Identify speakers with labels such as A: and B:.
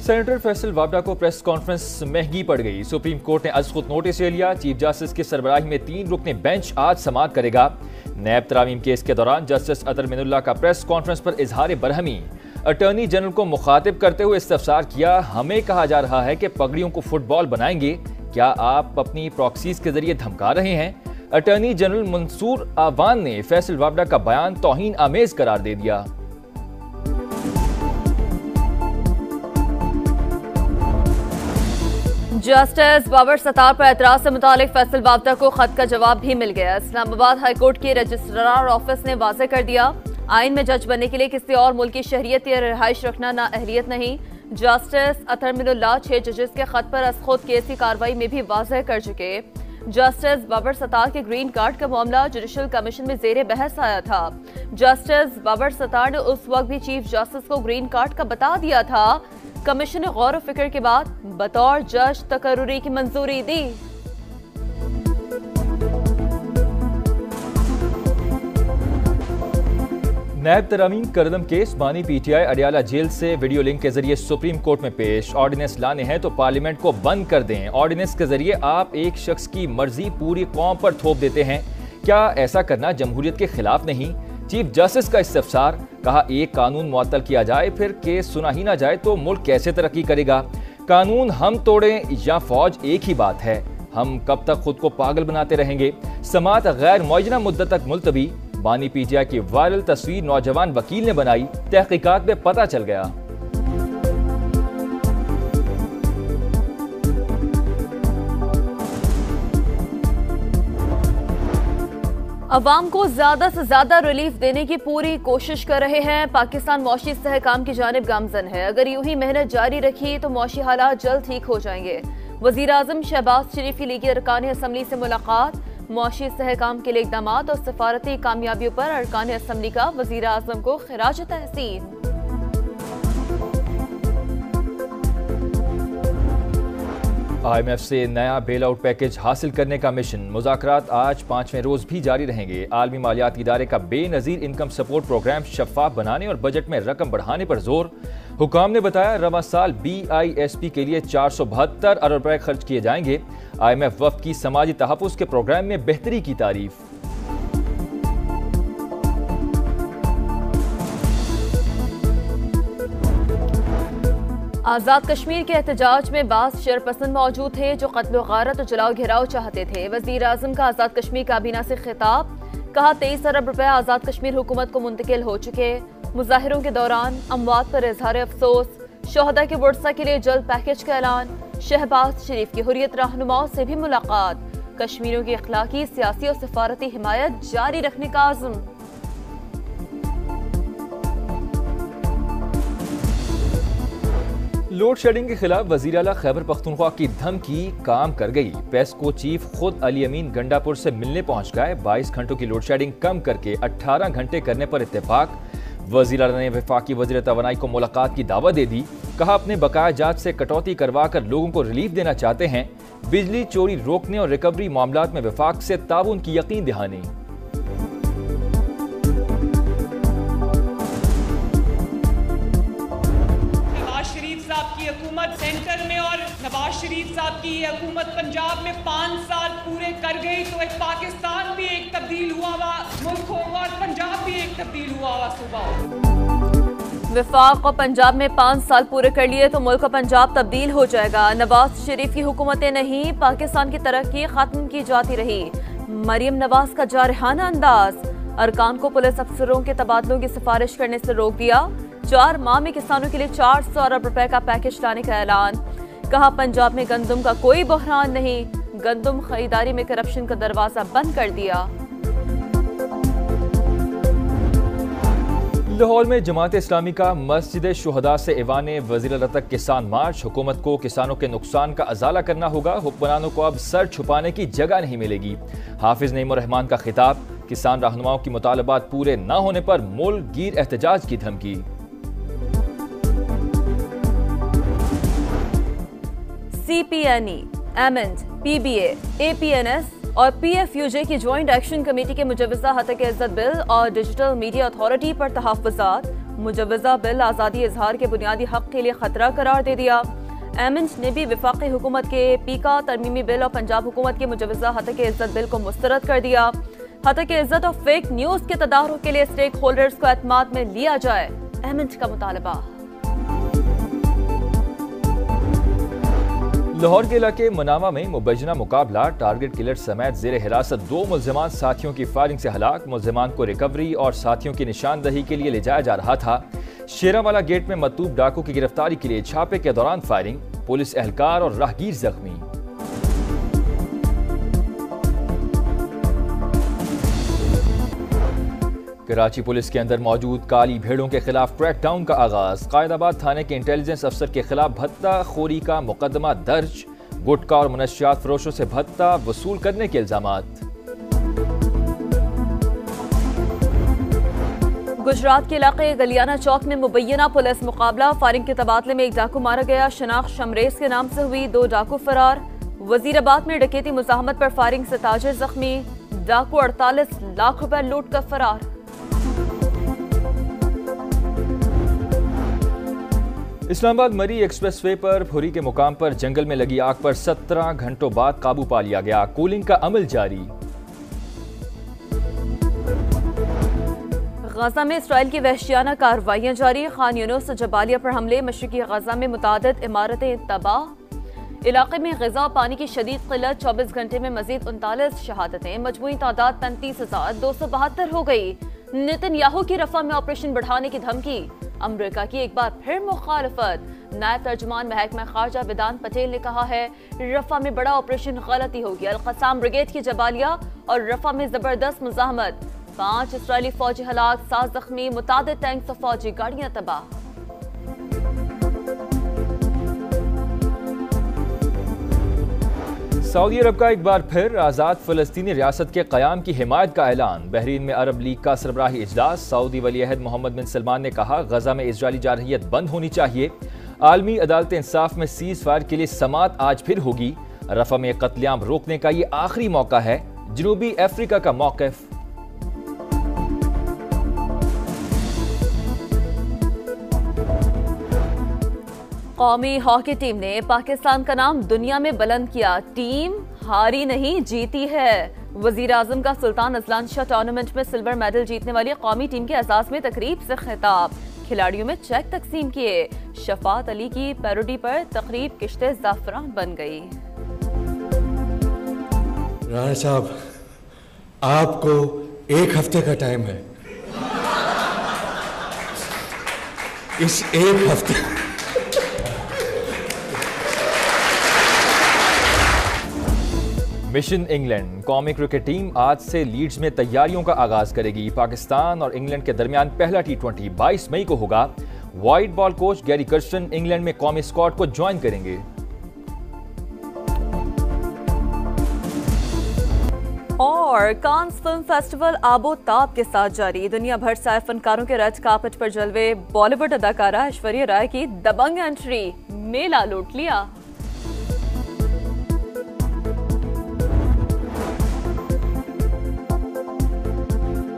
A: Senator Faisal वाबडा को press conference महंगी पड़ गई। सुप्रीम कोर्ट ने आज खुद नोटिस ले लिया। चीफ जस्टिस की सरबराही में 3 रुकनी बेंच आज समाअत करेगा। नैब तरामीम केस के दौरान जस्टिस अतर मिनुल्लाह का प्रेस कॉन्फ्रेंस पर इजहार बरहमी। अटॉर्नी जनरल को मुखातिब करते हुए इस्तफसार किया, हमें कहा जा रहा है कि पगड़ियों को फुटबॉल बनाएंगे, क्या आप अपनी प्रॉक्सीज के जरिए धमका रहे हैं? अटॉर्नी जनरल मंसूर आवान ने फैसल वाबडा का बयान तौहीन आमेज करार दे दिया।
B: जस्टिस बाबर सत्तार पर एतराज से मुतालिक फैसल वाबडा को खत का जवाब भी मिल गया। इस्लामाबाद हाईकोर्ट के रजिस्ट्रार ऑफिस ने वाज़ेह कर दिया, आइन में जज बनने के लिए किसी और मुल्क की शहरियत या रिहाइश रखना नाअहलियत नहीं। जस्टिस अतर मिनुल्लाह 6 जजेस के खत पर अज खुद केस की कार्रवाई में भी वाज़ेह कर चुके। जस्टिस बाबर सत्तार के ग्रीन कार्ड का मामला जुडिशल कमीशन में जेर बहस आया था। जस्टिस बाबर सत्तार ने उस वक्त भी चीफ जस्टिस को ग्रीन कार्ड का बता दिया था। कमीशन ने गौर व फिक्र के बाद बतौर जज तकर्रुरी की मंजूरी दी।
A: नैब तरामीम करदम केस बानी पीटीआई अडियाला जेल से वीडियो लिंक के जरिए सुप्रीम कोर्ट में पेश। ऑर्डिनेंस लाने हैं तो पार्लियामेंट को बंद कर दें। ऑर्डिनेंस के जरिए आप एक शख्स की मर्जी पूरी कौम पर थोप देते हैं, क्या ऐसा करना जमहूरियत के खिलाफ नहीं? चीफ जस्टिस का इस्तफसार, कहा एक कानून मुअत्तल किया जाए फिर केस सुना ही ना जाए तो मुल्क कैसे तरक्की करेगा? कानून हम तोड़ें या फौज, एक ही बात है। हम कब तक खुद को पागल बनाते रहेंगे? समाअत गैर मुअज्जना मुद्दत तक मुलतवी। बानी पीटीआई की वायरल तस्वीर नौजवान वकील ने बनाई, तहकीकात में पता चल गया।
B: अवाम को ज्यादा से ज्यादा रिलीफ देने की पूरी कोशिश कर रहे हैं। पाकिस्तान मौशी इस्तेहकाम की जानिब गामजन है। अगर यूं ही मेहनत जारी रखी तो मौशी हालात जल्द ठीक हो जाएंगे। वजीर आजम शहबाज शरीफ की लीगी अरकान असम्बली से मुलाकात, मौशी इस्तेहकाम के लिए इक़दामात और सफारती कामयाबियों पर अरकान असम्बली का वजीर आजम को खिराज तहसीन।
A: IMF से नया बेल आउट पैकेज हासिल करने का मिशन। मुज़ाकरात आज 5वें रोज भी जारी रहेंगे। आलमी मालियाती इदारे का बेनज़ीर इनकम सपोर्ट प्रोग्राम शफ़ाफ बनाने और बजट में रकम बढ़ाने पर जोर। हुकाम ने बताया रवा साल BISP के लिए 472 अरब रुपए खर्च किए जाएंगे। IMF वफ़द की समाजी तहफ़्फ़ुज़ के प्रोग्राम में बेहतरी की तारीफ।
B: आज़ाद कश्मीर के एहतजाज में बास शरपसंद मौजूद थे जो कत्ल गारत और जलाओ घेराव चाहते थे। वज़ीर आज़म का आज़ाद कश्मीर काबीना से खिताब, कहा 23 अरब रुपए आज़ाद कश्मीर हुकूमत को मुंतकिल हो चुके। मुजाहिरों के दौरान अमवात पर इजहार अफसोस, शोहदा के वर्सा के लिए जल्द पैकेज का ऐलान। शहबाज शरीफ की हुर्रियत रहनुमाओं से भी मुलाकात, कश्मीरियों की अखलाकी, सियासी और सफारती हिमायत जारी रखने का आज़म।
A: लोड शेडिंग के खिलाफ वजीर आला खैबर पख्तूनख्वा की धमकी काम कर गई। पेस्को चीफ खुद अली अमीन गंडापुर से मिलने पहुंच गए। 22 घंटों की लोड शेडिंग कम करके 18 घंटे करने पर इत्तेफाक। वजीर आला ने वफाकी वजीर तवानाई को मुलाकात की दावत दे दी। कहा अपने बकाया जात से कटौती करवा कर लोगों को रिलीफ देना चाहते हैं। बिजली चोरी रोकने और रिकवरी मामलात में वफाक से ताउन की यकीन दहानी।
C: हुकूमत सेंटर में और नवाज शरीफ साहब की हुकूमत पंजाब में 5 साल पूरे कर गई तो एक पाकिस्तान भी एक तब्दील हुआ हुआ मुल्क होगा और पंजाब भी एक तब्दील हुआ हुआ सूबा होगा।
B: वफाक और पंजाब में 5 साल पूरे कर लिए तो मुल्क और पंजाब तब्दील हो जाएगा। नवाज शरीफ की हुकूमतें नहीं, पाकिस्तान की तरक्की खत्म की जाती रही। मरियम नवाज का जारहाना अंदाज, अरकान को पुलिस अफसरों के तबादलों की सिफारिश करने से रोक दिया। 4 माह में किसानों के लिए 400 अरब रुपए का पैकेज लाने का ऐलान। कहा पंजाब में गंदम का कोई बहरान नहीं, गंदम खरीदारी में करप्शन का दरवाजा बंद कर दिया।
A: लाहौर में जमात इस्लामी का मस्जिद शुहदा से ऐवान वज़ीर आला तक किसान मार्च। हुकूमत को किसानों के नुकसान का अजाला करना होगा। हुक्मरानों को अब सर छुपाने की जगह नहीं मिलेगी। हाफिज नईमुर रहमान का खिताब, किसान रहनुमाओं की मुतालबात पूरे न होने पर मुल्क गिर एहतजाज की धमकी।
B: CPNE, एमेंड, PBA, APNS और PFUJ की ज्वाइंट एक्शन कमेटी के मुजवजा हतक इज्जत बिल और डिजिटल मीडिया अथॉरिटी पर तहफ़्फ़ुज़ात। मुजवजा बिल आज़ादी इजहार के बुनियादी हक के लिए खतरा करार दे दिया। एमिंट ने भी वफाकी हुकूमत के पीका तरमीमी बिल और पंजाब हुकूमत के मुजवजा हतक इज्जत बिल को मुस्तरद कर दिया। हतक इज्जत और फेक न्यूज के तदारुक के लिए स्टेक होल्डर्स को एतमाद में लिया जाए, एमिंट का मुतालबा।
A: लाहौर के इलाके मनामा में मुबैना मुकाबला, टारगेट किलर समेत जेर हिरासत 2 मुल्जिमान साथियों की फायरिंग से हलाक। मुल्जिमान को रिकवरी और साथियों की निशानदही के लिए ले जाया जा रहा था। शेरावाला गेट में मतूब डाकू की गिरफ्तारी के लिए छापे के दौरान फायरिंग, पुलिस एहलकार और राहगीर जख्मी। कराची पुलिस के अंदर मौजूद काली भेड़ों के खिलाफ क्रैकडाउन का आगाज। कायदाबाद थाने के इंटेलिजेंस अफसर के खिलाफ भत्ता खोरी का मुकदमा दर्ज। गुटखा और मनशियात फरोशों से भत्ता वसूल करने के इल्जामात।
B: गुजरात के इलाके गलियाना चौक में मुबैना पुलिस मुकाबला, फायरिंग के तबादले में एक डाकू मारा गया। शनाख्त शमरेज के नाम से हुई, 2 डाकू फरार। वजीराबाद में डकैती मुजाहमत पर फायरिंग से ताजिर जख्मी। डाकू 48 लाख रुपए लूट कर फरार।
A: इस्लामाबाद मरी एक्सप्रेसवे पर फुरी के मुकाम पर जंगल में लगी आग पर 17 घंटों बाद काबू पा लिया गया। कूलिंग का अमल जारी।
B: गजा में इसराइल की वहशियाना कार्रवाइयां जारी। खान यूनुस जबालिया पर हमले, मशरकी गजा में मुतादिद इमारतें तबाह। इलाके में ग़िज़ा पानी की शदीद किल्लत, 24 घंटे में मजीद 39 शहादतें, मजमूई तादाद 35,272 हो गई। नेतन्याहू की रफा में ऑपरेशन बढ़ाने की धमकी। अमेरिका की एक बार फिर मुखालफत। नायब तर्जुमान महकमा खारजा वेदांत पटेल ने कहा है, रफा में बड़ा ऑपरेशन गलती होगी। अल-क़साम ब्रिगेड की जबालिया और रफा में जबरदस्त मुजाहमत। 5 इसराइली फौजी हलाक, 7 जख्मी, मुतादिद टैंक्स और फौजी गाड़ियां तबाह।
A: सऊदी अरब का एक बार फिर आज़ाद फ़लस्तीनी रियासत के क़याम की हिमायत का ऐलान। बहरीन में अरब लीग का सरबराही इजलास। सऊदी वली अहद मोहम्मद बिन सलमान ने कहा, गजा में इजरायली जारहियत बंद होनी चाहिए। आलमी अदालत इंसाफ में सीज फायर के लिए समात आज फिर होगी। रफा में कत्लेआम रोकने का ये आखिरी मौका है। जनूबी अफ्रीका का मौक़िफ़।
B: कौमी हॉकी टीम ने पाकिस्तान का नाम दुनिया में बुलंद किया। टीम हारी नहीं, जीती है। वजीर आजम का सुल्तान अजलान शाह टूर्नामेंट में सिल्वर मेडल जीतने वाली कौमी टीम के एजाज में तकरीब से खिताब। खिलाड़ियों में चेक तकसीम किए। शफात अली की पैरोडी पर तकरीब किश्ते ज़ाफ़रान बन गई।
D: राणा साहब, आपको 1 हफ्ते का टाइम है। इस 1 हफ्ते
A: मिशन इंग्लैंड। कौमी क्रिकेट टीम आज से लीड्स में तैयारियों का आगाज करेगी। पाकिस्तान और इंग्लैंड के दरमियान पहला T20 22 मई को होगा। White ball coach Gary Kirsten England में कौमी स्क्वाड को ज्वाइन करेंगे।
B: और कांस फिल्म फेस्टिवल आबोताब के साथ जारी। दुनिया भर से आए फनकारों के रेड कार्पेट पर जलवे। बॉलीवुड अदाकारा ऐश्वर्या राय की दबंग एंट्री, मेला लूट लिया।